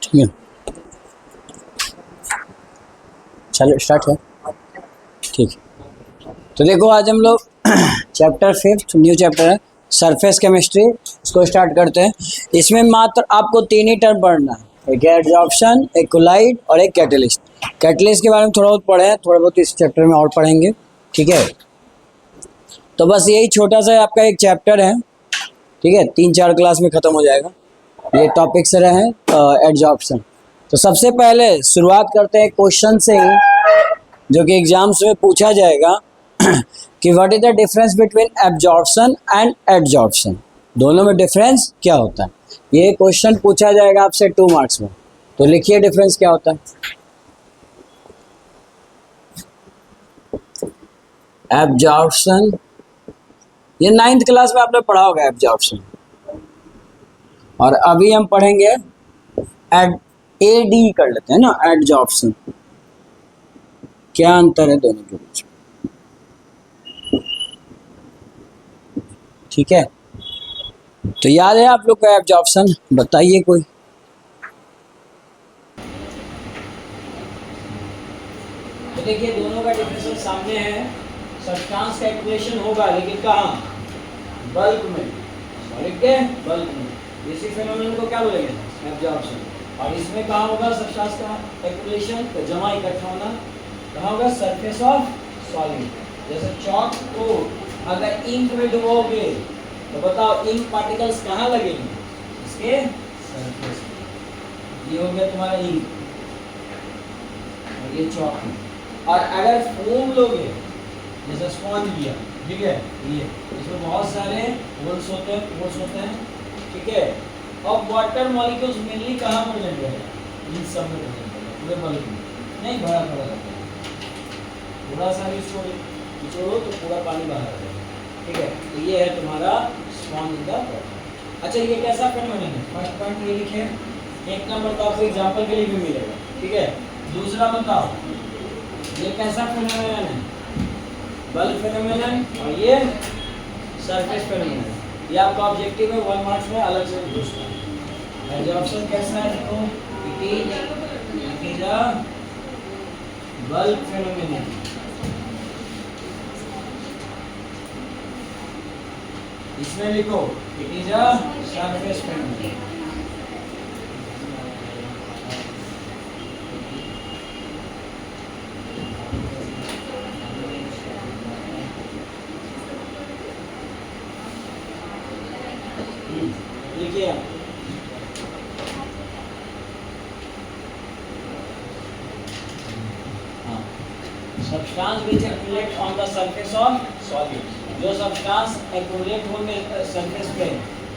ठीक है, चलो स्टार्ट है। ठीक है, तो देखो आज हम लोग चैप्टर 5 न्यू चैप्टर है सरफेस केमिस्ट्री, इसको स्टार्ट करते हैं। इसमें मात्र आपको 3 ही टर्म पढ़ना है, एक एडजॉर्प्शन, एक कोलाइड और एक कैटलिस्ट। कैटलिस्ट के बारे में थोड़ा बहुत पढ़े हैं, थोड़ा बहुत इस चैप्टर में और पढ़ेंगे। ठीक है, तो बस यही छोटा सा आपका एक चैप्टर है। ठीक है, 3-4 क्लास में ख़त्म हो जाएगा। ये टॉपिक से रहे एडजॉर्प्शन। तो सबसे पहले शुरुआत करते हैं क्वेश्चन से ही, जो कि एग्जाम्स में पूछा जाएगा कि what is the difference between absorption and adsorption, दोनों में डिफरेंस क्या होता है। ये क्वेश्चन पूछा जाएगा आपसे 2 मार्क्स में। तो लिखिए डिफरेंस क्या होता है। एब्जॉर्प्शन, ये 9th क्लास में आपने पढ़ा होगा एब्जॉर्प्शन, और अभी हम पढ़ेंगे एडी कर लेते हैं ना, एडजॉर्प्शन। क्या अंतर है दोनों के बीच में। ठीक है, तो याद है आप लोग का एब्जॉर्प्शन, बताइए कोई। तो देखिए दोनों का डिफरेंशियल सामने है। सब्सटेंस का एक्यूमुलेशन होगा, लेकिन कहाँ? बल्क में, सॉलिड के बल्क में। इसी फेनोमेनन को क्या बोलेंगे? एब्जॉर्प्शन। और इसमें कहाँ होगा सब्सटेंस का एक्यूमुलेशन, तो जमा इकट्ठा होना कहाँ होगा? Surface of solid. जैसे चॉक को अगर इंक में डुबोगे तो बताओ इंक पार्टिकल्स कहाँ लगेंगे? इसके सरफेस में। ये हो गया तुम्हारा इंक, और ये चॉक है। और अगर फोम लोगे, जैसे स्पॉन्ज लिया, ठीक है, ये इसमें बहुत सारे होल्स होते हैं, पोर्स होते हैं। ठीक है, अब वाटर मॉलिक्यूल्स मेनली कहाँ प्रेजेंट है? इन सब में प्रेजेंट है, पूरे बल्क में नहीं, भरा भरा रहता है। थोड़ा सा भी छोड़ो तो पूरा पानी बाहर आ जाएगा। ठीक है, तो ये है तुम्हारा स्पॉन्ज का वाटर। अच्छा, ये कैसा फेनोमेनन है? फर्स्ट पॉइंट ये लिखे, एक नंबर तो आपको एग्जांपल के लिए भी मिलेगा। ठीक है, दूसरा बताओ ये कैसा फेनोमेनन है? बल्क फेनोमेनन, और ये सरफेस फेनोमेनन। ये आपका ऑब्जेक्टिव है 1 मार्क्स में अलग से पूछना है। एब्जॉर्प्शन कैसा है? देखो, it is a bulk phenomenon. इसमें लिखो it is a surface phenomenon. लिखिए substance which accumulate on the surface of solid. जो सब्सटेंस एक्यूमुलेट होंगे सरफेस पे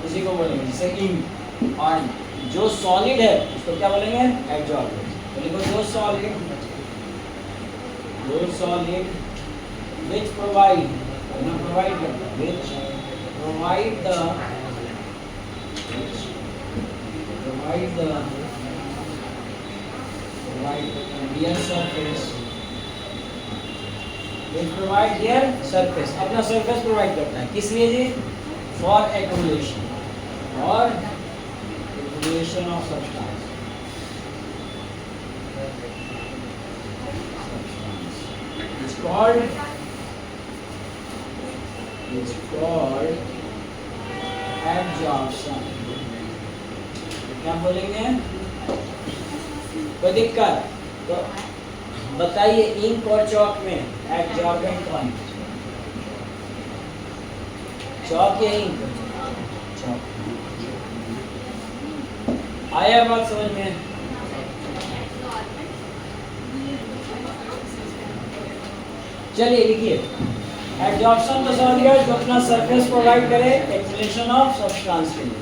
उसी को बोलेंगे, जैसे इंक। और जो सॉलिड है उसको क्या बोलेंगे? एब्जॉर्बेंट। तो लिखो जो solid which provide their surface, अपना सरफेस प्रोवाइड करता है। किस लिए जी? फॉर एक्यूमुलेशन और accumulation of substance. It's called absorption। क्या बोलेंगे? कोई दिक्कत? तो बताइए इंक और चॉक में एब्जॉर्बेंट कौन? चॉक या इंक? चॉक। आया बात समझ में? चलिए लिखिए, एब्जॉर्प्शन तो समझ गया, जो अपना सरफेस प्रोवाइड करे एक्यूमुलेशन ऑफ सब्सटेंस के लिए।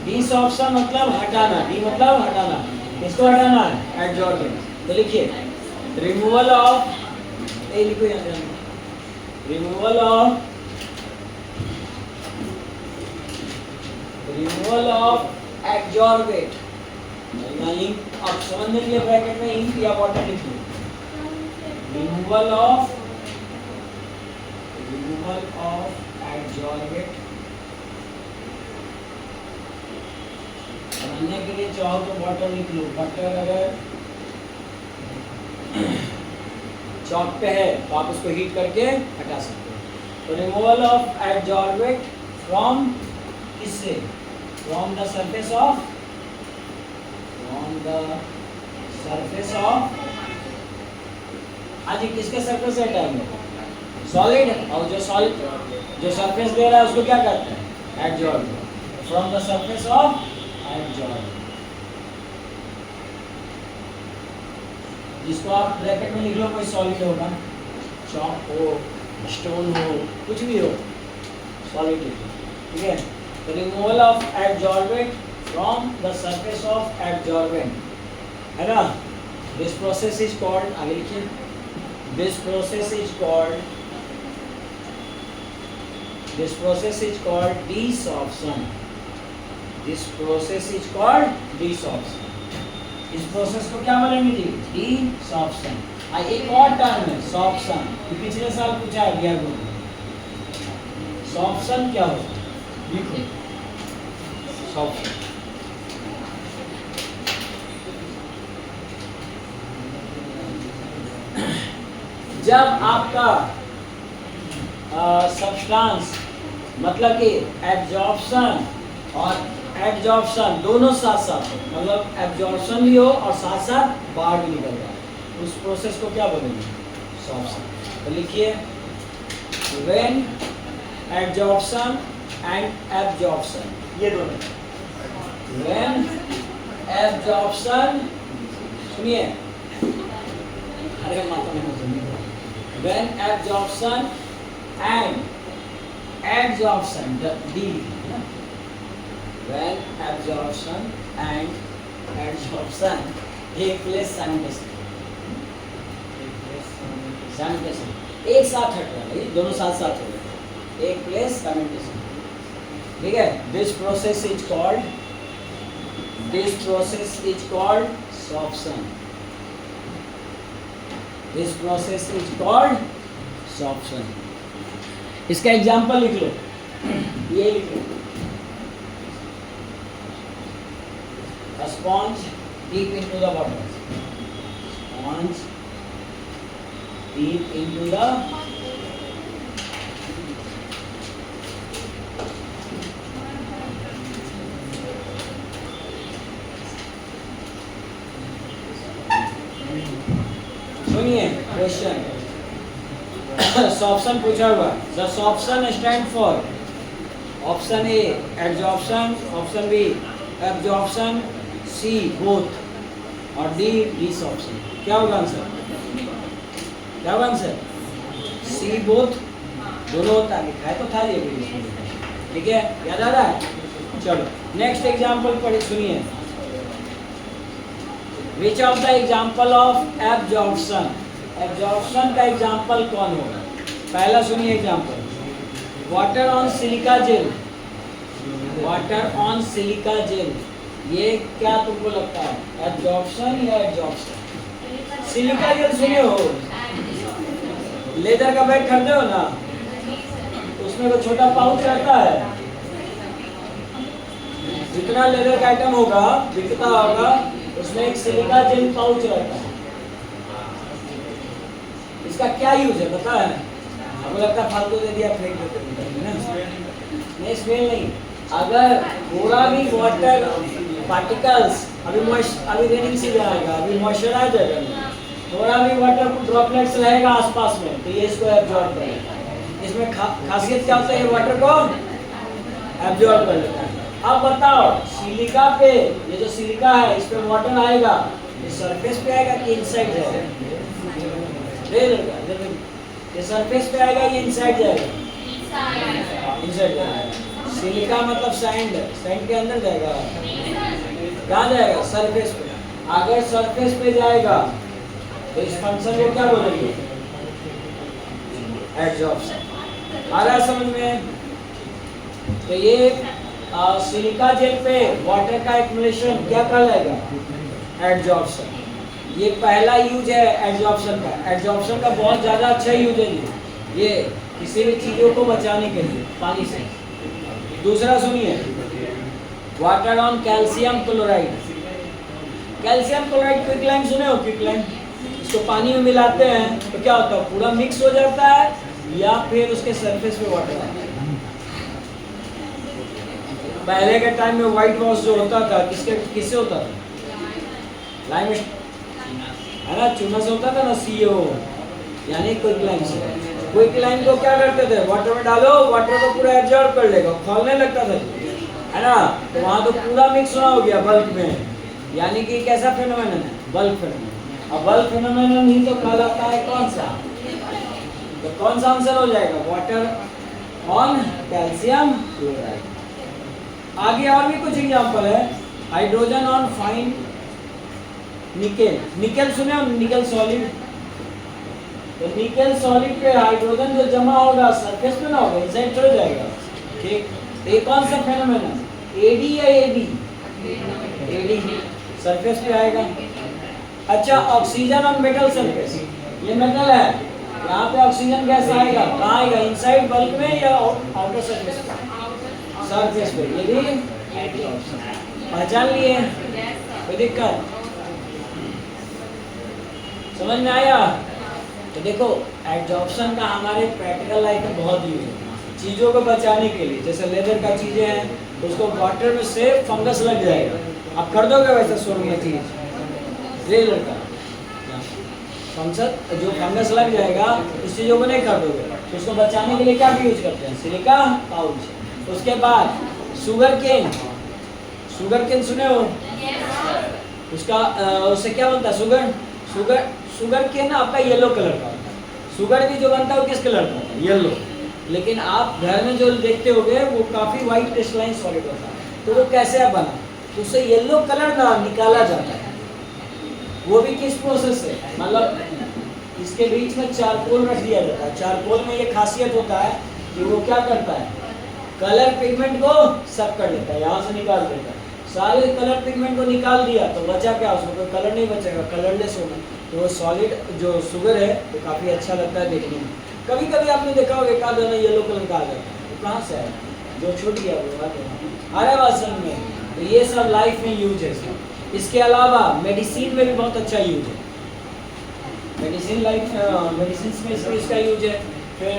डिसॉर्प्शन मतलब हटाना, डी मतलब हटाना। किसको हटाना है? एब्जॉर्बेंट। तो लिखिए रिमूवल ऑफ, ए लिखो यहाँ, रिमूवल ऑफ एब्जॉर्बेट। यहाँ इंक आप समझने के लिए ब्रैकेट में इंक या वाटर लिखिए। रिमूवल ऑफ adsorbate बनने के लिए चाहो तो वाटर लिख लो, वाटर अगर चौक पे है तो आप उसको हीट करके हटा सकते हो। तो रिमूवल ऑफ एडजॉर्बेंट फ्रॉम किससे, फ्रॉम द सरफेस ऑफ आज ये किसके सरफेस से हटाएंगे, सॉलिड, और जो सॉलिड जो सरफेस दे रहा है उसको क्या कहते हैं, adsorbent, from the surface of adsorbent, जिसको आप ब्रैकेट में लिख लो, कोई सॉलिड होगा, चॉक हो, स्टोन हो, कुछ भी हो, सॉलिड लिख लो, ठीक है। तो removal of adsorbent from the surface of adsorbent, है ना, दिस प्रोसेस इज कॉल्ड, आगे लिखिए, this process is called desorption, this process is called desorption, इस प्रोसेस को क्या बोलेंगे जी, डिसॉर्प्शन। एक और टर्म है सॉर्प्शन, पिछले साल पूछा गया, सॉर्प्शन क्या होता है, लिखो सॉर्प्शन। जब आपका सब्सटेंस मतलब कि एब्जॉर्प्शन और एब्जॉर्प्शन दोनों साथ साथ हो, मतलब एब्जॉर्प्शन भी हो और साथ साथ बाहर भी निकल जाए, उस प्रोसेस को क्या बोलेंगे, सॉर्प्शन। तो लिखिए, व्हेन एब्जॉर्प्शन एंड एब्जॉर्प्शन, ये दोनों, व्हेन एब्जॉर्प्शन, सुनिए, अरे माता में सुनिए, when absorption and adsorption, the D, when absorption and adsorption take place simultaneously, एक साथ हट रहा है, दोनों साथ साथ हो रहे हैं, एक प्लेस simultaneously, ठीक है। This process is called sorption, this process is called sorption। इसका एग्जाम्पल लिख लो, ये लिख लो, a sponge deep into the water, sponge deep into the सुनिए क्वेश्चन, सॉर्प्शन पूछा हुआ, the sorption stand for, option A adsorption, option B absorption, C both और D desorption. क्या होगा आंसर, क्या होगा आंसर, सी बोथ, दोनों होता है, लिखा है तो था ये भी, ठीक है, याद आ रहा है। चलो नेक्स्ट एग्जांपल पढ़े, सुनिए, which of the example of absorption, absorption का एग्जांपल कौन होगा, पहला सुनिए example, water on silica gel, water on silica gel, ये क्या तुमको लगता है, एब्जॉर्प्शन या एडजॉर्प्शन? सिलिका जेल सुने हो, लेदर का बैग खरीदे हो ना, उसमें वो छोटा पाउच रहता है, जितना लेदर का आइटम होगा बिकता होगा उसमें एक सिलिका जेल पाउच रहता है। इसका क्या यूज है पता है, आपको लगता है फालतू दे दिया फेंक देते हैं, नहीं स्मेल नहीं, अगर थोड़ा भी वाटर पार्टिकल्स, अभी रेनिंग सीजन आएगा, अभी मॉइस्चराइज आएगा, थोड़ा भी वाटर ड्रॉपलेट्स रहेगा आसपास में तो ये इसको एब्जॉर्ब करेगा। इसमें खासियत क्या होता है, ये वाटर को एब्जॉर्ब कर लेता है। अब बताओ सिलिका पे, ये जो सिलिका है इस पे वाटर आएगा, ये सरफेस पे आएगा कि इनसाइड जाएगा, ये सरफेस पे आएगा ये इनसाइड जाएगा, इनसाइड जाएगा। सिलिका मतलब सैंड, सैंड के अंदर जाएगा, कहाँ जाएगा, सरफेस पे। अगर सरफेस पे जाएगा तो इस फंक्शन को क्या बोलेंगे, एडजॉर्प्शन। आ रहा है समझ में? तो ये सिलिका जेल पे वाटर का एक्युमुलेशन क्या कहलाएगा, एडजॉर्प्शन। ये पहला यूज है एडजॉर्प्शन का, एडजॉर्प्शन का बहुत ज़्यादा अच्छा यूज है ये किसी भी चीज़ों को बचाने के लिए पानी से। दूसरा सुनिए, water on calcium chloride. Calcium chloride quicklime सुने हो? क्विकलाइम, इसको पानी में मिलाते हैं तो क्या होता है, पूरा मिक्स हो जाता है या फिर उसके सरफेस पे वाटर आता है। पहले के टाइम में व्हाइट वॉश जो होता था किससे होता था? लाइम है ना, चूना से होता था ना, CO, यानी क्विकलाइम से। क्विकलाइम को क्या करते थे, वाटर में डालो, वाटर को पूरा एब्जॉर्ब कर लेगा, खोलने लगता था, है ना, तो वहां तो पूरा मिक्स होना हो गया बल्क में, यानी कि कैसा फेनोमेनन है, बल्क फेनोमेनन। अब बल्क फेनोमेनन ही तो कहलाता है कौन सा, तो कौन सा आंसर हो जाएगा, वाटर ऑन कैल्शियम क्लोराइड। आगे और भी कुछ एग्जांपल है, hydrogen on fine nickel. Nickel सुने हो, निकेल सॉलिड, तो निकेल सॉलिड पे हाइड्रोजन जो जमा होगा सरफेस पे ना होगा, इनसाइड चले जाएगा, ठीक। तो ये कौन सा फेनोमेनन, AD या AB? AD सरफेस पे आएगा। अच्छा, ऑक्सीजन ऑन मेटल सरफेस, ये मेटल है, यहाँ पे ऑक्सीजन गैस आएगा, कहाँ आएगा, इनसाइड बल्क में या आउटर सरफेस पे, सरफेस पे, ये भी पहचान लिए, कोई दिक्कत समझ में आया? तो देखो एडजॉर्प्शन का हमारे प्रैक्टिकल लाइफ में बहुत यूज है, चीज़ों को बचाने के लिए, जैसे लेदर का चीज़ें हैं तो उसको वाटर में से फंगस लग जाएगा, आप कर दोगे वैसे स्वर्ग में चीज़, लेदर का फंगस जो फंगस लग जाएगा उस चीज़ों को नहीं कर दोगे, तो उसको बचाने के लिए क्या भी यूज करते हैं, सिलिका पाउच। उसके बाद शुगर केन, शुगर केन सुने हो, उसका उससे क्या बनता है, शुगर केन आपका येलो कलर का होता है, शुगर भी जो बनता है वो किस कलर का होता है, येलो, लेकिन आप घर में जो देखते होगे वो काफ़ी वाइट क्रिस्टलाइन सॉलिड होता है, तो वो कैसे बना, तो उससे येलो कलर ना निकाला जाता है, वो भी किस प्रोसेस से, मतलब इसके बीच में चारकोल रख दिया जाता है, चारकोल में ये खासियत होता है कि वो क्या करता है, कलर पिगमेंट को सब कर लेता है, यहाँ से निकाल देता है, सारे कलर पिगमेंट को निकाल दिया तो बचा क्या, उसमें कोई कलर नहीं बचेगा, कलरलेस होगा, तो वो सॉलिड जो शुगर है वो काफ़ी अच्छा लगता है देखने में। कभी कभी आपने देखा होगा एक आध येलो कलर का आ जाता है, वो कहाँ से आया, जो छूट गया वो आ रहा है समझ में, तो ये सब लाइफ में यूज है सब। इसके अलावा मेडिसिन में भी बहुत अच्छा यूज है, मेडिसिन लाइफ मेडिसिन में इसका यूज है। फिर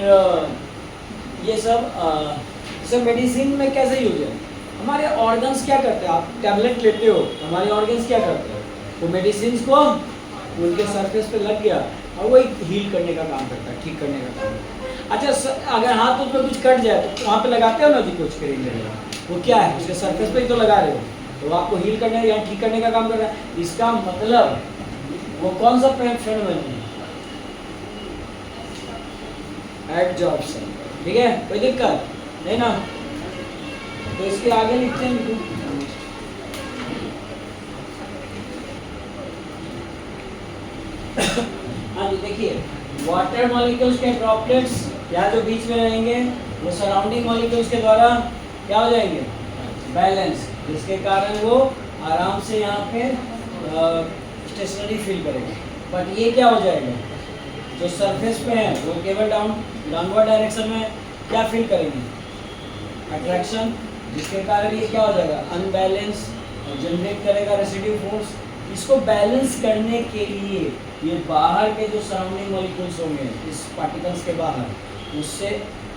ये सब मेडिसिन में कैसे यूज है, हमारे ऑर्गन्स क्या करते हैं, आप टैबलेट लेते हो, हमारे ऑर्गन्स क्या करते हैं, वो मेडिसिन को उनके सरफेस पे लग गया और वही हील करने का काम करता है, ठीक करने का काम करता है। अच्छा, अगर हाथ उसमें कुछ कट जाए तो वहाँ पे लगाते हो ना जी कुछ करेंगे, वो क्या है, उसके सरफेस पे ही तो लगा रहे हो, तो आपको हील करने या ठीक करने का काम कर रहा है, इसका मतलब वो कौन सा फेनोमेनन है, एडजॉर्प्शन, ठीक है, कोई दिक्कत नहीं ना। तो इसके आगे लिखते हैं, हाँ जी देखिए, वाटर मॉलिक्यूल्स के ड्रॉपलेट्स यहाँ जो बीच में रहेंगे वो सराउंडिंग मॉलिक्यूल्स के द्वारा क्या हो जाएंगे, बैलेंस, जिसके कारण वो आराम से यहाँ पे स्टेशनरी फील करेंगे। बट ये क्या हो जाएगा, जो सरफेस पे है वो केवल डाउनवर्ड डायरेक्शन में क्या फील करेंगे, अट्रैक्शन, जिसके कारण ये क्या हो जाएगा, अनबैलेंस, जनरेट करेगा रेसिड्यू फोर्स। इसको बैलेंस करने के लिए ये बाहर के जो सराउंडिंग मॉलिक्यूल्स होंगे इस पार्टिकल्स के बाहर, उससे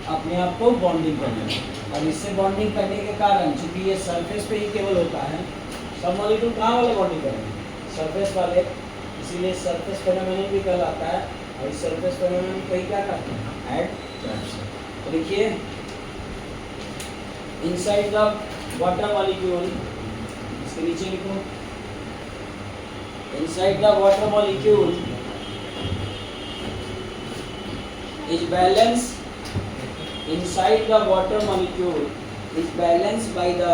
अपने आप को बॉन्डिंग करना, और इससे बॉन्डिंग करने के कारण चूंकि ये सरफेस पे ही केवल होता है, सब मॉलिक्यूल कहाँ वाले बॉन्डिंग करेंगे, सरफेस वाले, इसीलिए सरफेस फेनोमेनन भी कहलाता है। और इस सरफेस फेनोमेनन को ही क्या कहते हैं, एडजॉर्प्शन। तो देखिए, इनसाइड द वाटर मॉलिक्यूल, इसके नीचे लिखो, inside the water molecule is balanced, inside the water molecule is balanced by the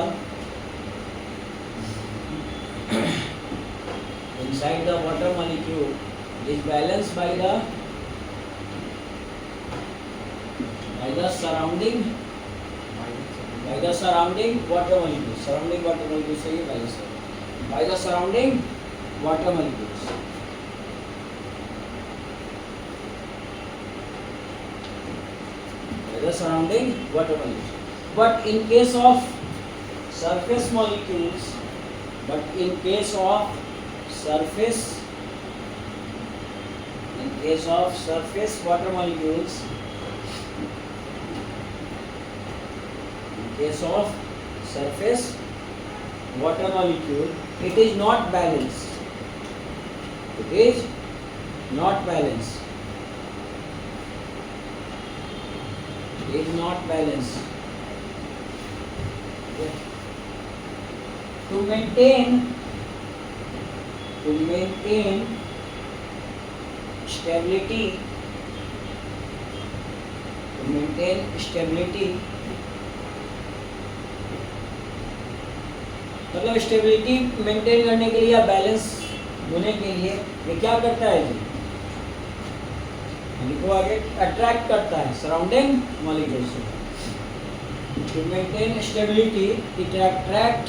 inside the water molecule is balanced by the surrounding water molecule, surrounding water molecule से ये balance है, by the surrounding water molecules, by the surrounding water molecules. But in case of surface molecules, but in case of surface water molecules, it is not balanced. To maintain stability, मतलब stability maintain करने के लिए या balance होने के लिए ये क्या करता है जी, इनको आगे अट्रैक्ट करता है surrounding molecules. To maintain stability it attract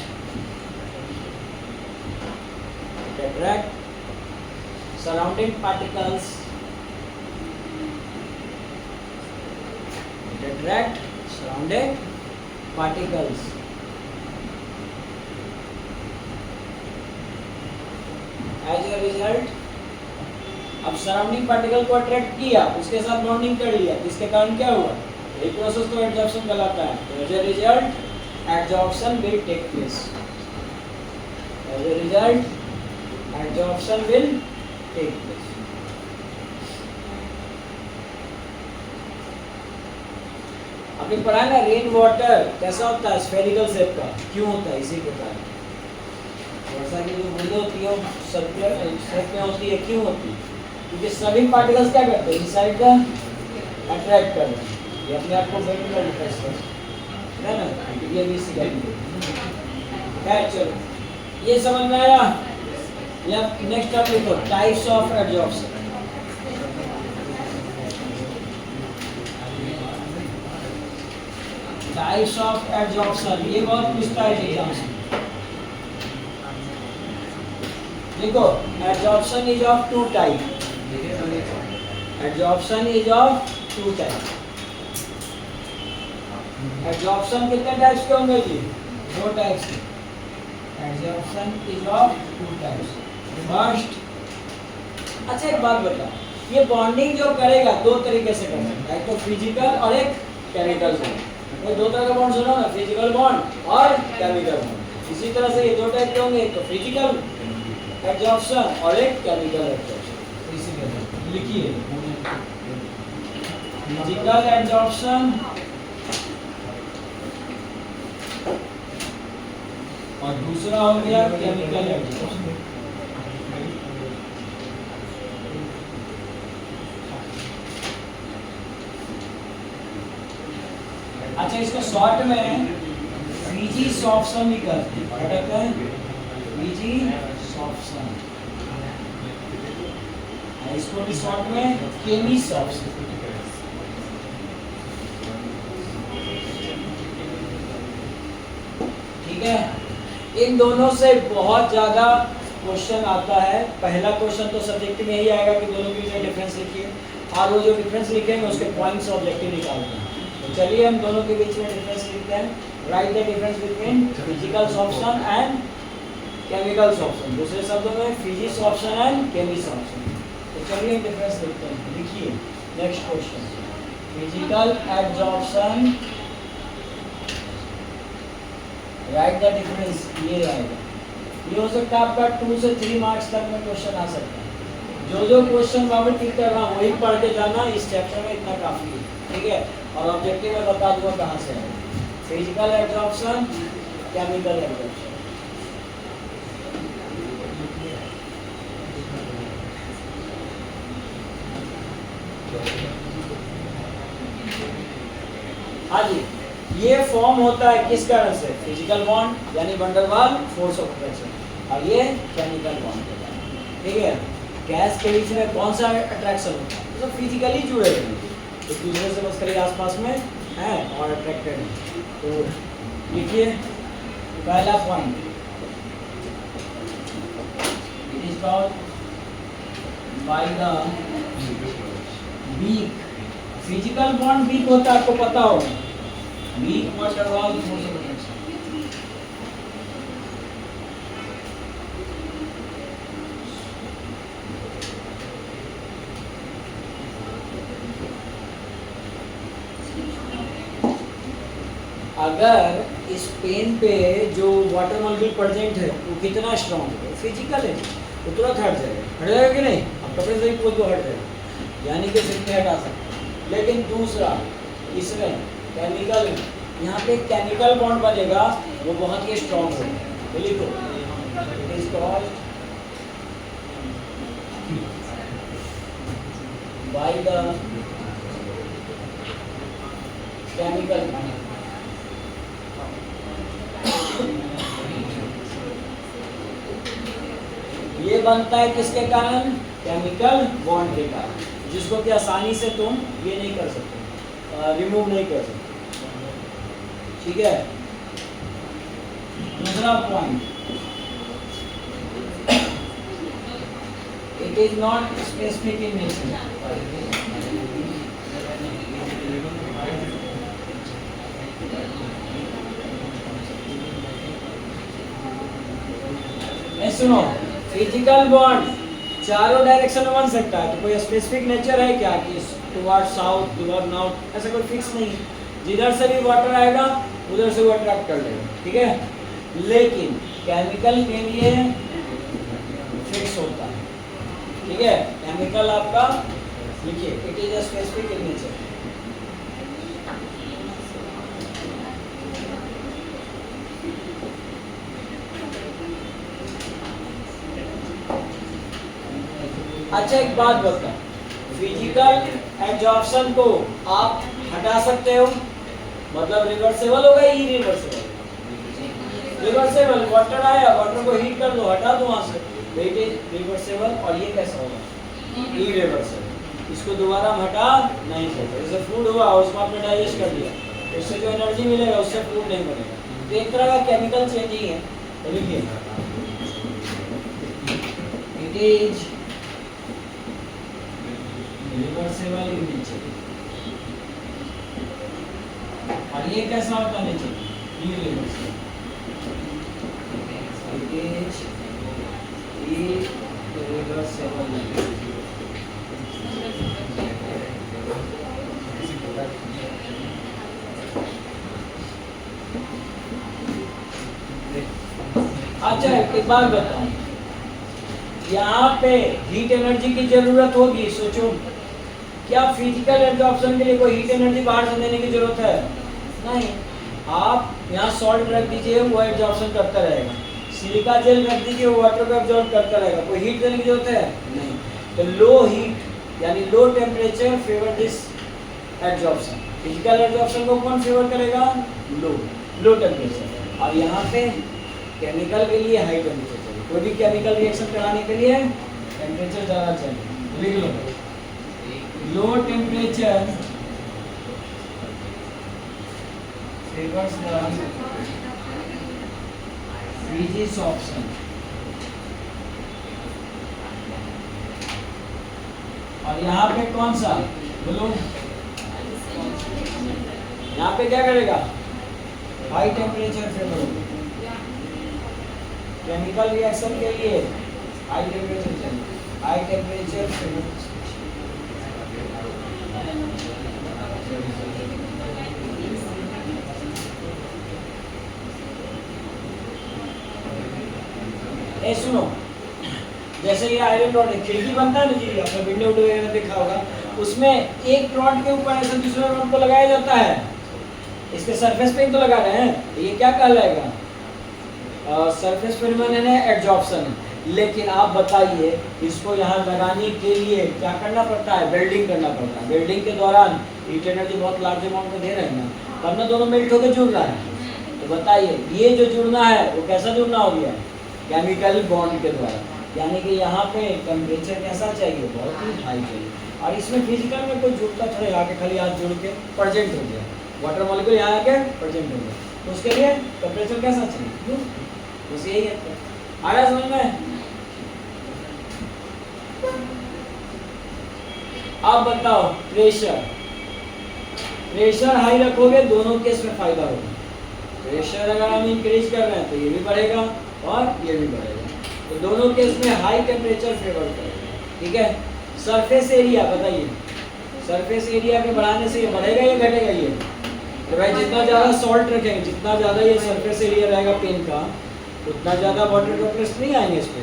surrounding particles, as a result, अब सराउंडिंग पार्टिकल को अट्रैक्ट किया, उसके साथ बॉन्डिंग कर लिया, इसके कारण क्या हुआ, ये प्रोसेस को एडजॉर्प्शन कहलाता है। तो as a result adsorption will take place, आपने पढ़ा ना रेन वाटर कैसा होता है, स्फेरिकल शेप का, क्यों होता है, इसी प्रकार वर्षा की जो बूंदें होती है सर्कुलर शेप में होती है, क्यों होती है, क्योंकि सभी पार्टिकल्स क्या करते हैं, इनसाइड द अट्रैक्ट कर रहे हैं, ये अपने आप को बेंड कर रिफ्रेश कर है ना, ये भी इसी का है। चलो ये समझ में आया। या नेक्स्ट आप लिखो types of adsorption. Types of adsorption ये बहुत पूछता है एग्जाम्स में। देखो adsorption is of two type, adsorption कितने टाइप्स के होंगे जी, दो टाइप्स के। Adsorption is of two types. First, अच्छा एक बात बता, ये बॉन्डिंग जो करेगा दो तरीके से कर सकता है, एक तो फिजिकल और एक केमिकल बॉन्ड। ये दो तरह का बॉन्ड सुनो ना, फिजिकल बॉन्ड और केमिकल बॉन्ड। इसी तरह से ये दो टाइप के होंगे, एक तो फिजिकल एडजॉर्प्शन और एक केमिकल एडजॉर्प्शन। इसी तरह लिखिए फिजिकल एडजॉर्प्शन और दूसरा हो गया केमिकल एडजॉर्प्शन। अच्छा इसको शॉर्ट में फिजिसॉर्प्शन भी करते हैं, क्या कहते हैं, फिजिसॉर्प्शन। इसको भी शॉर्ट में केमिसॉर्प्शन। ठीक है, इन दोनों से बहुत ज्यादा क्वेश्चन आता है। पहला क्वेश्चन तो सब्जेक्ट में यही आएगा कि दोनों के बीच में डिफरेंस लिखिए, और वो जो डिफरेंस लिखेंगे उसके पॉइंट्स ऑब्जेक्टिव निकालते हैं। तो चलिए हम दोनों के बीच में डिफरेंस लिखते हैं। Right the difference between physical sorption and chemical sorption. दूसरे शब्दों में फिजिसॉर्प्शन एंड केमिसॉर्प्शन। तो चलिए हम डिफरेंस लिखते हैं। लिखिए next question, physical adsorption, right the difference. ये आएगा, ये हो सकता है आपका 2 से 3 मार्क्स तक में क्वेश्चन आ सकता है। जो क्वेश्चन बाबू ठीक कर रहा हूँ वही पढ़ के जाना, इस चैप्टर में इतना काफी है। ठीक है, और ऑब्जेक्टिव में बता दूंगा कहाँ से है। Physical adsorption, chemical adsorption. हाँ जी, ये फॉर्म होता है किस कारण से, फिजिकल बॉन्ड यानी van der Waal force of attraction, और ये केमिकल बॉन्ड होता है। ठीक है, गैस के बीच में कौन सा अट्रैक्शन होता है, तो फिजिकली जुड़े हुए हैं, एक दूसरे से बस करीब आसपास में है और अट्रैक्टेड है। तो लिखिए पहला point, it is called by the weak. Physical bond weak होता है, आपको पता होगा, weak van der Waal force of attraction. अगर इस पेन पे जो वाटर मॉलिक्यूल प्रेजेंट है वो कितना स्ट्रॉन्ग है, फिजिकल है, तो तुरंत हट जाएगा कि नहीं? अब कपड़े से ही पूछ दो, हट जाएगा, यानी कि सिर्फ हटा सकते हैं। लेकिन दूसरा इसमें केमिकल, यहाँ पे केमिकल बॉन्ड बनेगा वो बहुत ही स्ट्रॉन्ग होगा। तो लिखो it is called by the chemical bond. ये बनता है किसके कारण? केमिकल बॉन्ड के कारण, जिसको कि आसानी से तुम ये नहीं कर सकते, रिमूव नहीं कर सकते। ठीक है, दूसरा point, it is not specific in nature. सुनो, फिजिकल बॉन्ड चारों डायरेक्शन में बन सकता है, तो कोई स्पेसिफिक नेचर है क्या कि टुवर्ड साउथ, टुवर्ड नॉर्थ, ऐसा कोई फिक्स नहीं है। जिधर से भी वाटर आएगा उधर से वो अट्रैक्ट कर लेगा, ठीक है। लेकिन केमिकल के लिए फिक्स होता है, ठीक है। केमिकल आपका लिखिए, it is a specific in nature. अच्छा एक बात बता, फिजिकल एब्जॉर्प्शन को आप हटा सकते हो, मतलब रिवर्सेबल होगा, इरिवर्सेबल? रिवर्सेबल, वाटर आया, वाटर को हीट कर दो, हटा दो वहां से, तो इट इज रिवर्सेबल। और ये कैसा होगा? इरिवर्सेबल। इसको दोबारा हम हटा नहीं सकते। जैसे फूड हुआ, उसको आपने डाइजेस्ट कर दिया, उससे जो एनर्जी मिलेगा उससे फूड नहीं बनेगा, तो एक तरह का केमिकल चेंज ही है। तो लिखिए it is reversible in nature. और ये कैसा होता है nature? Irreversible. It is irreversible. अच्छा एक बात बताओ, यहाँ पे हीट एनर्जी की जरूरत होगी, सोचो, क्या फिजिकल एब्जॉर्प्शन के लिए कोई हीट एनर्जी बाहर से देने की जरूरत है? नहीं। आप यहाँ सॉल्ट रख दीजिए, वो एब्जॉर्प्शन करता रहेगा, सिलिका जेल रख दीजिए, वो वाटर को एब्जॉर्ब करता रहेगा, कोई हीट देने की जरूरत है? नहीं। तो लो हीट यानी low temperature favour this absorption. Physical absorption को कौन फेवर करेगा? Low temperature. और यहाँ पे केमिकल के लिए हाई टेम्परेचर चाहिए, कोई भी केमिकल रिएक्शन कराने के लिए टेम्परेचर ज़्यादा चाहिए। लिख लो, low temperature favours the freezes option. और यहाँ पे कौन सा बोलो? यहाँ पे क्या करेगा? हाई टेम्परेचर फेवर होगा। केमिकल रिएक्शन के लिए हाई टेम्परेचर चाहिए, हाई टेम्परेचर फेवर। सुनो, जैसे ये आयरन रॉड है, खिड़की बनता है ना जी, आपने विंडो वगैरह देखा होगा, उसमें एक रॉड के ऊपर ऐसे दूसरे रॉड को लगाया जाता है, इसके सरफेस पे तो लगा रहे हैं, ये क्या कहलाएगा? सरफेस फिनोमेनन है, एडजॉर्प्शन। लेकिन आप बताइए, इसको यहाँ लगाने के लिए क्या करना पड़ता है? वेल्डिंग करना पड़ता है। वेल्डिंग के दौरान हीट एनर्जी बहुत लार्ज अमाउंट में दे रहे हैं ना, तब ना दोनों मेल्ट होकर जुड़ रहा है। तो बताइए, ये जो जुड़ना है वो कैसा जुड़ना हो गया? केमिकल बॉन्ड के द्वारा। यानी कि यहाँ पे टेम्परेचर कैसा चाहिए? बहुत ही हाई चाहिए। और इसमें फिजिकल में कोई जुड़ता थोड़ा, यहाँ के खाली हाथ जुड़ के प्रेजेंट हो गया, वाटर मॉलिक्यूल यहाँ आके प्रेजेंट हो गया, तो उसके लिए टेम्परेचर कैसा चाहिए? बस यही है। आया समझ में? अब बताओ, प्रेशर हाई रखोगे, दोनों केस में फायदा होगा। प्रेशर अगर हम इंक्रीज कर रहे हैं तो ये भी बढ़ेगा और ये भी बढ़ेगा, तो दोनों केस में हाई टेम्परेचर फेवर करेगा, ठीक है। सरफेस एरिया बताइए, सरफेस एरिया के बढ़ाने से ये बढ़ेगा या घटेगा? ये तो भाई जितना ज़्यादा सॉल्ट रखेंगे, जितना ज़्यादा ये सरफेस एरिया रहेगा पेन का, उतना ज़्यादा वाटर ड्रॉपलेट्स नहीं आएंगे इस पर।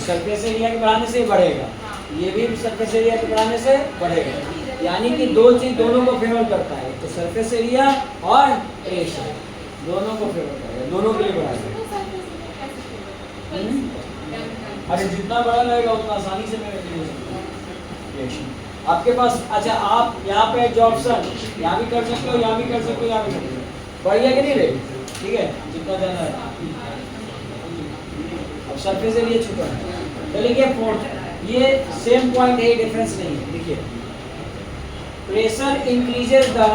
सरफेस एरिया के बढ़ाने से बढ़ेगा, ये भी सरफेस एरिया के बढ़ाने से बढ़ेगा। यानी कि दो चीज़ दोनों को फेवर करता है, तो सरफेस एरिया और प्रेशर दोनों को फेवर करेगा, दोनों के लिए बढ़ाएगा। अरे जितना बड़ा रहेगा उतना आसानी से मैं रिएक्शन आपके पास। अच्छा, आप यहाँ पे एब्जॉर्प्शन यहाँ भी कर सकते हो, यहाँ भी कर सकते हो, यहाँ भी कर सकते हो, बढ़िया कि नहीं रे? ठीक है, जितना जाना है। अब सरफेस एरिया छुपा है, तो लिखिए फोर्थ, ये सेम पॉइंट है, डिफरेंस नहीं है। देखिए, pressure increases the,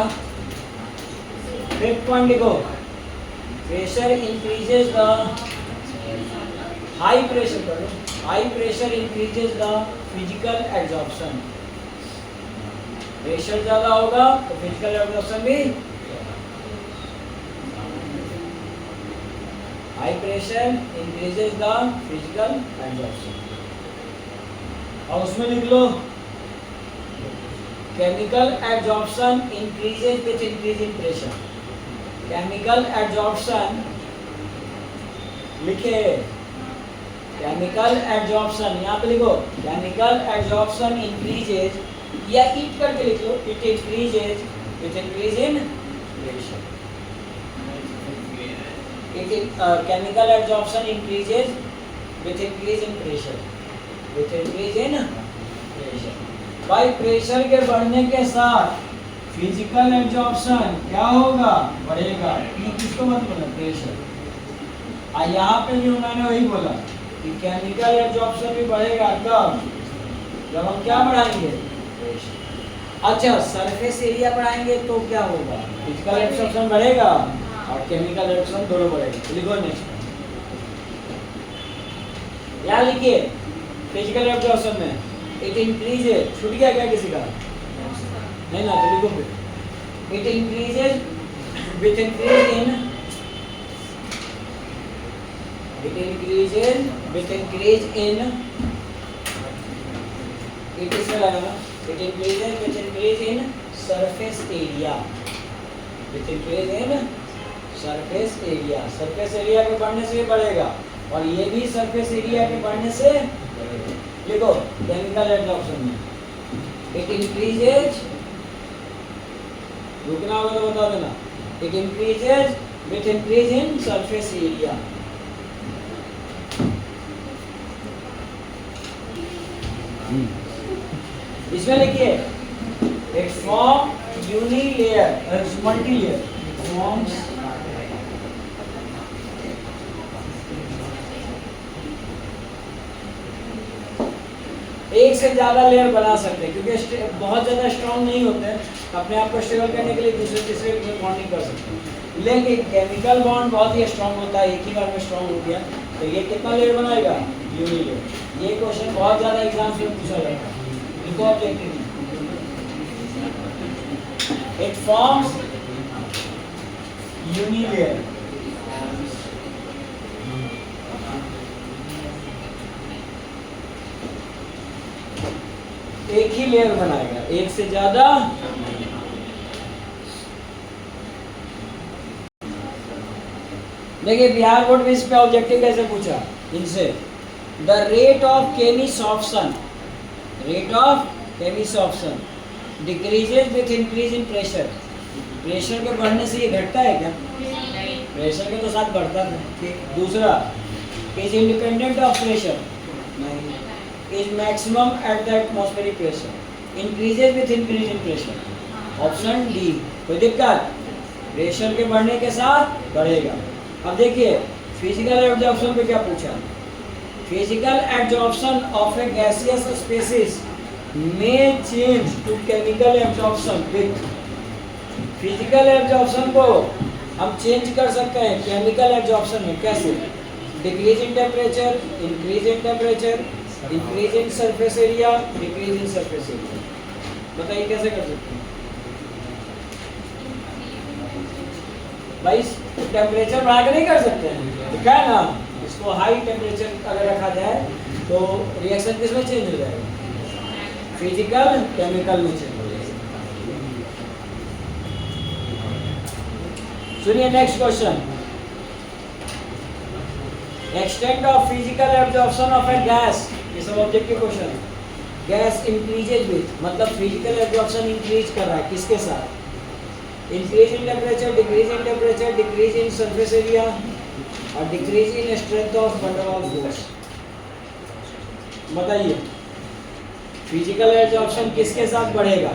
fifth point लिखो, pressure increases the, high pressure करो, high pressure increases the physical absorption. Pressure ज्यादा होगा तो फिजिकल एब्जॉर्प्शन भी, high pressure increases the physical absorption. और उसमें लिख लो, chemical absorption increases with increase in pressure. Chemical absorption लिखे, केमिकल एब्जॉर्प्शन यहाँ पे लिखो, केमिकल एब्जॉर्प्शन इंक्रीजेज, या ईट करके लिख लो, it increases with increase in pressure. Chemical absorption increases with increase in pressure, with increase in pressure. भाई pressure के बढ़ने के साथ फिजिकल एब्जॉर्प्शन क्या होगा? बढ़ेगा। ये किसको मतलब है? प्रेशर। यहाँ पे भी उन्होंने वही बोला कि केमिकल एब्जॉर्प्शन भी बढ़ेगा कब? जब हम क्या बढ़ाएंगे? प्रेशर। अच्छा, सरफेस एरिया बढ़ाएंगे तो क्या होगा? फिजिकल एब्जॉर्प्शन बढ़ेगा और केमिकल एब्जॉर्प्शन दोनों बढ़ेगा। लिखो नेक्स्ट, यहाँ लिखिए, फिजिकल एब्जॉर्प्शन में इट इंक्रीजेज, छूट गया क्या किसी का? नहीं ना, तो लिखो फिर, it increases with increase in, it increases with increase in, it इसमें लगाना, it increases with increase in surface area, with increase in surface area। surface area के बढ़ने से बढ़ेगा और ये भी surface area के बढ़ने से बढ़ेगा। लिखो केमिकल एब्जॉर्प्शन में it increases, रुकना होगा तो बता देना, it increases with increase in surface area। इसमें लिखिए, it form unilayer multi layer, forms एक से ज्यादा लेयर बना सकते हैं, क्योंकि बहुत ज्यादा स्ट्रॉन्ग नहीं होते हैं, अपने आप को स्टेबल करने के लिए दूसरे तीसरे बॉन्डिंग कर सकते हैं। लेकिन केमिकल बॉन्ड बहुत ही स्ट्रॉन्ग होता है, एक ही बार में स्ट्रॉन्ग हो गया, तो ये कितना लेयर बनाएगा? यूनिलेयर। ये क्वेश्चन बहुत ज्यादा एग्जाम्स में पूछा जाता है, इनको ऑब्जेक्टिव। इट फॉर्म्स यूनिलेयर, एक ही लेयर बनाएगा, एक से ज्यादा। देखिए बिहार बोर्ड में इस पे ऑब्जेक्टिव कैसे पूछा इनसे, the rate of chemisorption, rate of chemisorption decreases with increase in pressure. Pressure के बढ़ने से ये घटता है क्या? प्रेशर के तो साथ बढ़ता है। दूसरा, इज इंडिपेंडेंट ऑफ प्रेशर, नहीं। Is maximum at the atmospheric pressure, increases with increase in pressure. Option D. कोई दिक्कत? प्रेशर के बढ़ने के साथ बढ़ेगा। अब देखिए फिजिकल एब्जॉर्प्शन पे क्या पूछा, physical absorption of a gaseous species may change to chemical absorption with, physical absorption को हम चेंज कर सकते हैं केमिकल एब्जॉर्प्शन में। कैसे? Decrease in temperature, increase in temperature, increase in surface area, decrease in surface area. बताइए कैसे कर सकते हैं? भाई टेम्परेचर बढ़ा के नहीं कर सकते हैं, क्या है ना, इसको हाई टेम्परेचर अगर रखा जाए तो रिएक्शन किसमें चेंज हो जाएगा? फिजिकल केमिकल में चेंज हो जाएगा। सुनिए next question, extent of physical absorption of a gas, ये सब ऑब्जेक्टिव क्वेश्चन है। गैस इंक्रीजेज विथ, मतलब फिजिकल एब्जॉर्प्शन इंक्रीज कर रहा है किसके साथ? Increase in temperature, decrease in temperature, decrease in surface area और decrease in strength of van der Waal force. बताइए फिजिकल एब्जॉर्प्शन किसके साथ बढ़ेगा?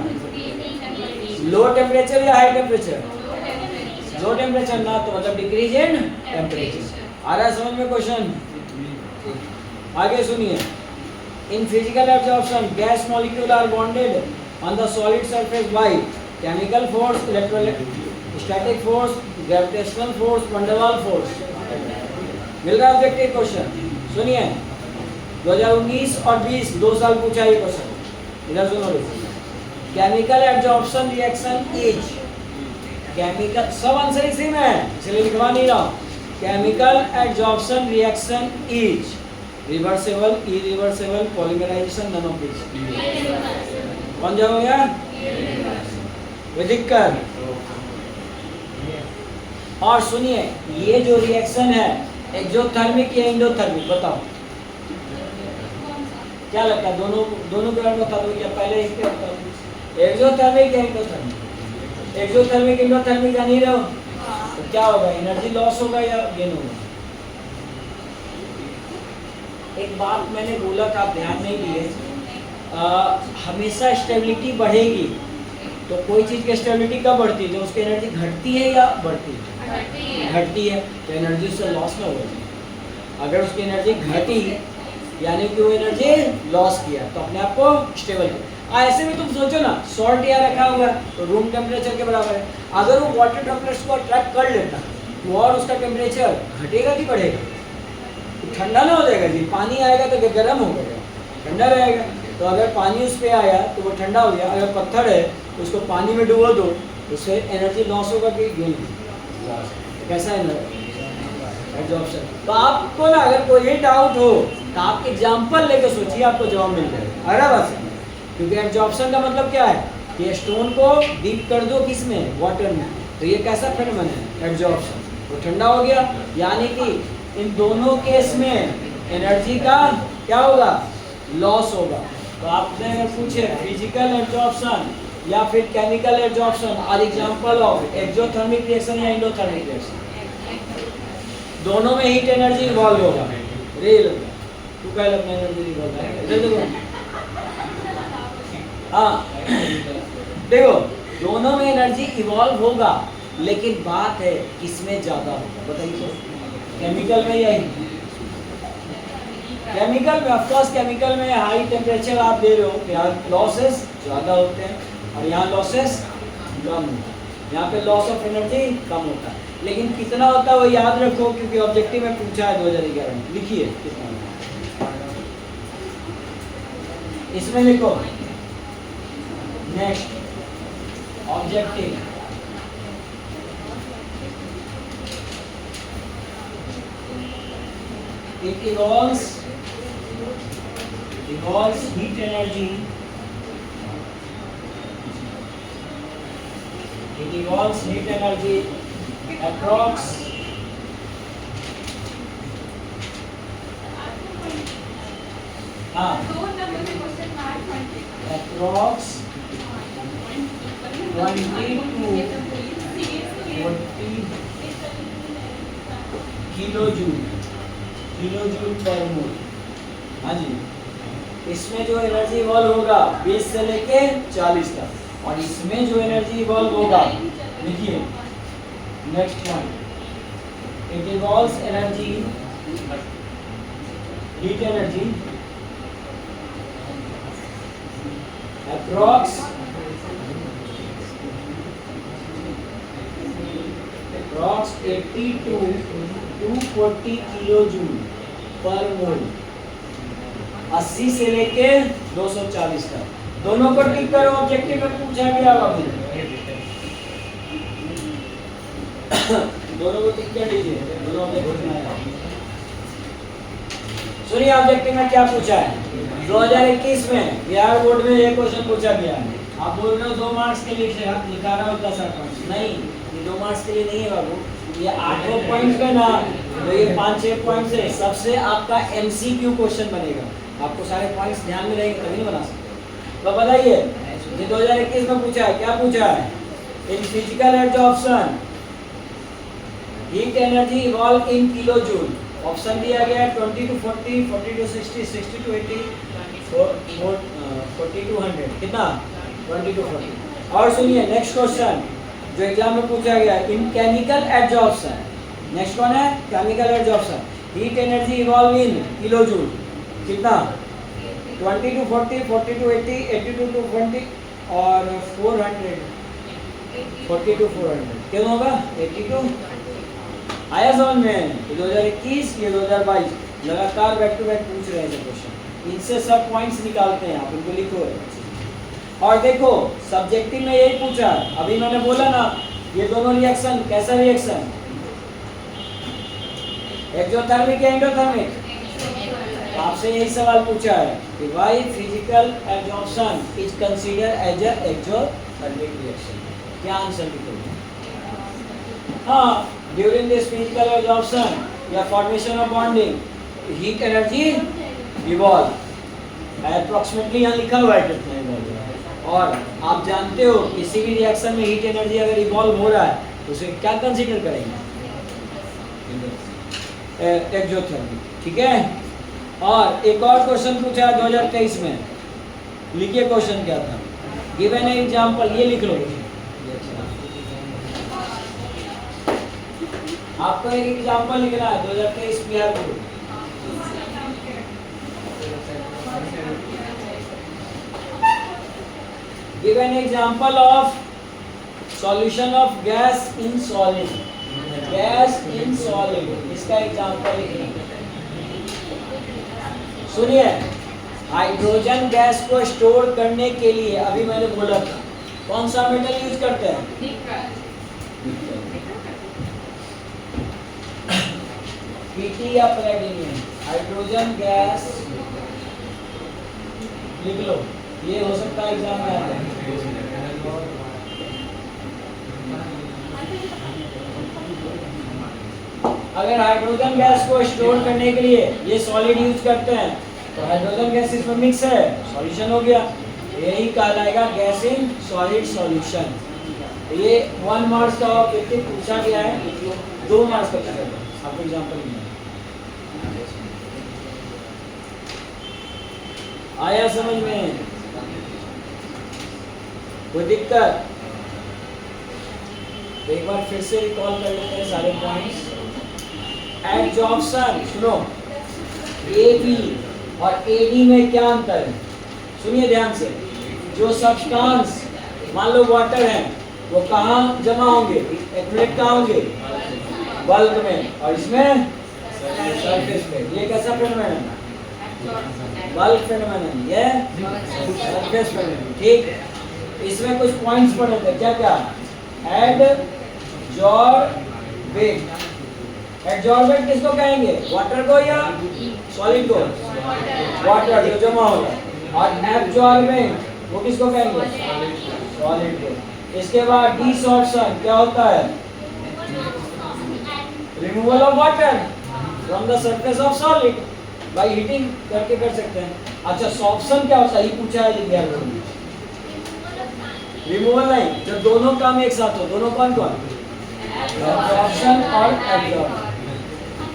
लो टेम्परेचर या हाई टेम्परेचर? लो टेम्परेचर ना, तो मतलब डिक्रीज इन टेम्परेचर। आ रहा है समझ में क्वेश्चन? आगे सुनिए, in physical absorption gas molecule are bonded on the solid surface by chemical force, electrostatic force, gravitational force, van der Waal force. मिल रहा है ऑब्जेक्टिव क्वेश्चन? सुनिए 2019 और 20 2 साल पूछा ये क्वेश्चन, इधर सुनो। Chemical absorption reaction is, chemical सब आंसर इसी में है इसलिए लिखवा नहीं रहा हूं। Chemical absorption reaction is reversible, irreversible, polymerisation, none of this. कौन जवाब हो गया? दिक्कत। और सुनिए ये जो रिएक्शन है एक्सोथर्मिक या एंडोथर्मिक, बताओ क्या लगता है? दोनों के बारे में बता दो, या पहले एक पे बता दो, एक्सोथर्मिक या एंडोथर्मिक? एक्सोथर्मिक एंडोथर्मिक जान ही रहे हो, तो क्या होगा? एनर्जी लॉस होगा या गेन होगा? एक बात मैंने बोला था, आप ध्यान नहीं दिए, हमेशा स्टेबिलिटी बढ़ेगी, तो कोई चीज़ की स्टेबिलिटी कब बढ़ती है? जब उसकी एनर्जी घटती है या बढ़ती है? घटती है, तो एनर्जी उससे लॉस ना होगी। अगर उसकी एनर्जी घटी यानी कि वो एनर्जी लॉस किया, तो अपने आप को स्टेबल किया। ऐसे में तुम सोचो ना, सॉल्ट यहाँ रखा हुआ है तो रूम टेम्परेचर के बराबर है, अगर वो वाटर ड्रॉपलेट्स को अट्रैक्ट कर लेता तो और उसका टेम्परेचर घटेगा कि बढ़ेगा? ठंडा ना हो जाएगा जी, पानी आएगा तो गर्म हो गया, ठंडा रहेगा। तो अगर पानी उस पर आया तो वो ठंडा हो गया, अगर पत्थर है तो उसको पानी में डुबो दो, उससे एनर्जी लॉस होगा कि गेन? कैसा एब्जॉर्प्शन। तो आपको ना अगर कोई डाउट हो तो आप एग्जाम्पल लेके सोचिए, आपको जवाब मिल जाएगा। अरे बस, क्योंकि एब्जॉर्प्शन का मतलब क्या है कि स्टोन को डीप कर दो किसमें? वाटर में, तो ये कैसा फेनोमेन है? एब्जॉर्प्शन। तो ठंडा हो गया, यानी कि इन दोनों केस में एनर्जी का क्या होगा? लॉस होगा। तो आपने अगर पूछे फिजिकल एब्जॉर्प्शन या फिर chemical absorption are example of exothermic reaction या एंडोथर्मिक रिएक्शन, दोनों में हीट एनर्जी इवॉल्व होगा। रेल तू कह लगना एनर्जी इवॉल्व है, हाँ देखो दोनों में एनर्जी इवॉल्व होगा, लेकिन बात है किसमें ज्यादा होगा? बताइए, केमिकल में या केमिकल में? ऑफकोर्स केमिकल में हाई टेम्परेचर आप दे रहे हो, यहाँ लॉसेस ज़्यादा होते हैं और यहाँ लॉसेस कम होता है, यहाँ पे लॉस ऑफ एनर्जी कम होता है। लेकिन कितना होता है वो याद रखो, क्योंकि ऑब्जेक्टिव में पूछा है 2011 में। लिखिए कितना इसमें लिखो। Next objective, it evolves heat energy, it evolves heat energy approx approx 20 to 40 kilojoule पर मोल। हाँ जी, इसमें जो एनर्जी इवॉल्व होगा 20 से लेके 40 तक, और इसमें जो एनर्जी इवॉल्व होगा, देखिए next one, it evolves energy heat energy approx 80 to 240 kilojoule पर मोल, 80 से लेके 240 तक। दोनों को टिक करो, ऑब्जेक्टिव में पूछा गया होगा। दोनों को टिक कर दीजिए, दोनों ऑब्जेक्टिव में। सुनिए ऑब्जेक्टिव में क्या पूछा है। 2021 में बिहार बोर्ड में ये क्वेश्चन पूछा गया है। आप बोल रहे हो 2 मार्क्स के लिए लिखा रहा हो 10 पॉइंट्स, नहीं ये 2 मार्क्स के लिए नहीं है बाबू, ये 8 पॉइंट्स पे ना, तो ये 5-6 पॉइंट्स है, सबसे आपका एमसीक्यू क्वेश्चन बनेगा, आपको सारे पॉइंट्स ध्यान में रहेंगे तभी नहीं बना सकते। तो बताइए ये 2021 में पूछा है, क्या पूछा है, इन physical absorption heat energy evolve in kilo joule, option दिया गया है 20 to 40, 40 to 60, 60 to 80, 40 to 100, कितना 20 to 40। और सुनिए नेक्स्ट क्वेश्चन जो एग्जाम में पूछा गया है, इन केमिकल एब्जॉर्प्शन, नेक्स्ट कौन है, chemical absorption heat energy evolve in kilo joule, कितना 20 to 40, 40 to 80, 82 to 20 और 400, 40 to 400, क्यों होगा 82। आया समझ में, 2021 ये 2022 लगातार बैक टू बैक पूछ रहे हैं क्वेश्चन, इनसे सब पॉइंट्स निकालते हैं, आप इनको लिखो। और देखो सब्जेक्टिव में यही पूछा, अभी मैंने बोला ना ये दोनों रिएक्शन कैसा रिएक्शन, एक्सोथर्मिक या एंडोथर्मिक, आपसे यही सवाल पूछा है कि why physical absorption is considered as a exothermic reaction, क्या आंसर लिखोगे। हाँ, ड्यूरिंग दिस फिजिकल एब्जॉर्प्शन या formation of bonding heat energy evolve, approximately यहाँ लिखा हुआ है कितना इवॉल्व, और आप जानते हो किसी भी रिएक्शन में हीट एनर्जी अगर इवॉल्व हो रहा है तो उसे क्या कंसीडर करेंगे, एक्सोथर्मिक, ठीक है। और एक और क्वेश्चन पूछा 2023 में, लिखिए क्वेश्चन क्या था, गिवन एन एग्जांपल, ये लिख लो, आपको एक एग्जांपल लिखना है 2023 Bihar board, give an example of solution of gas in solid, gas in solid, इसका एग्जांपल लिखना। सुनिए, हाइड्रोजन गैस को स्टोर करने के लिए अभी मैंने बोला था कौन सा मेटल यूज करते हैं, पीटी या पैलेडियम, हाइड्रोजन गैस लिख लो, ये हो सकता है एग्जाम में आता है। अगर हाइड्रोजन गैस को स्टोर करने के लिए ये सॉलिड यूज करते हैं तो हाइड्रोजन गैस इसमें मिक्स है, सॉल्यूशन हो गया, यही कहलाएगा गैस इन सॉलिड सॉल्यूशन। ये 1 मार्क्स का ऑब्जेक्टिव पूछा गया है, 2 मार्क्स का पूछा गया, आपको एग्जांपल नहीं आया समझ में, कोई दिक्कत, एक बार फिर से रिकॉल कर लेते हैं सारे पॉइंट्स। एब्जॉर्प्शन, सुनो एबी और एडी में क्या अंतर है, सुनिए ध्यान से, जो सब्सटेंस मान लो वाटर है वो कहाँ जमा होंगे, एक्यूमुलेट कहाँ होंगे, बल्क में, और इसमें सरफेस पे, ये कैसा फेनोमेनन है, बल्क फेनोमेनन, ये सरफेस फेनोमेनन, ठीक। इसमें कुछ पॉइंट्स पढ़े थे, क्या क्या, एडजॉर्बेंट, एडजॉर्बेंट किसको कहेंगे, वाटर को या सॉलिड को, वाटर जो जमा होगा, और एब्जॉर्बेंट वो किसको कहेंगे, सॉलिड को। इसके बाद डिसॉर्प्शन क्या होता है, removal of water from the surface of solid by heating करके कर सकते हैं। अच्छा, सॉर्प्शन क्या होता है, ये पूछा है लिखा है, रिमूवल नहीं, जब दोनों काम एक साथ हो, दोनों कौन कौन, एब्जॉर्प्शन और एब्जॉर्ब,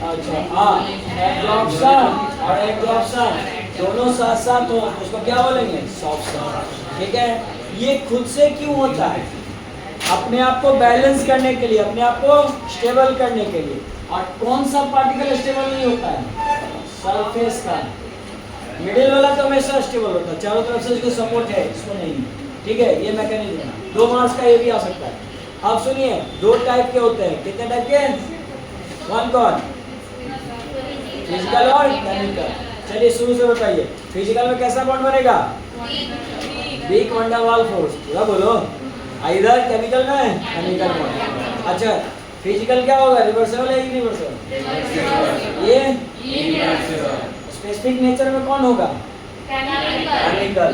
अच्छा हाँ, एब्जॉर्प्शन और एब्जॉर्प्शन दोनों साथ साथ हो तो उसको क्या बोलेंगे, सॉर्प्शन, ठीक है। ये खुद से क्यों होता है, अपने आप को बैलेंस करने के लिए, अपने आप को स्टेबल करने के लिए। और कौन सा पार्टिकल स्टेबल नहीं होता है, सरफेस का, मिडिल वाला तो हमेशा स्टेबल होता है, चारों तरफ से इसको सपोर्ट है, इसको नहीं, ठीक है, ये मैकेनिज्म है। 2 मार्क्स का ये भी आ सकता है। अब सुनिए, 2 टाइप के होते हैं, कितने टाइप के, कौन कौन, फिजिकल और केमिकल। चलिए शुरू से बताइए, फिजिकल में कैसा बॉन्ड बनेगा, weak van der Waals force, पूरा बोलो, इधर केमिकल में केमिकल बॉन्ड। अच्छा, फिजिकल क्या होगा, रिवर्सिबल है यूनिवर्सल, ये स्पेसिफिक नेचर में कौन होगा, केमिकल,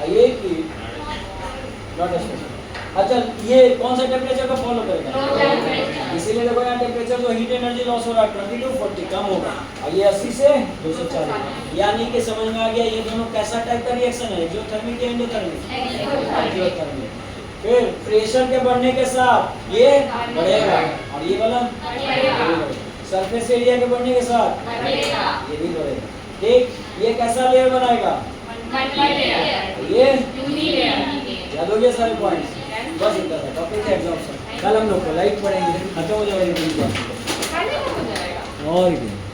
ये की नॉट स्पेशल। अच्छा ये कौन सा टेम्परेचर को फॉलो करेगा? Low temperature. इसीलिए देखो यहाँ टेम्परेचर जो हीट एनर्जी लॉस हो रहा है 22 40 कम होगा और ये 80 से 240, यानी कि समझ में आ गया ये दोनों कैसा टाइप का रिएक्शन है, एक्सोथर्मिक या एंडोथर्मिक? एक्सोथर्मिक। फिर प्रेशर के बढ़ने के साथ ये बढ़ेगा और ये वाला बढ़ेगा। सरफेस एरिया के बढ़ने के साथ बढ़ेगा, ये भी बढ़ेगा। ठीक, ये कैसा लेयर बनाएगा? ये याद हो गया सारे पॉइंट्स? बस इतना था टॉपिक है एग्जाम से। कल हम लोग को लाइट पढ़ेंगे, खत्म हो जाएगा हो जाएगा। और क्या।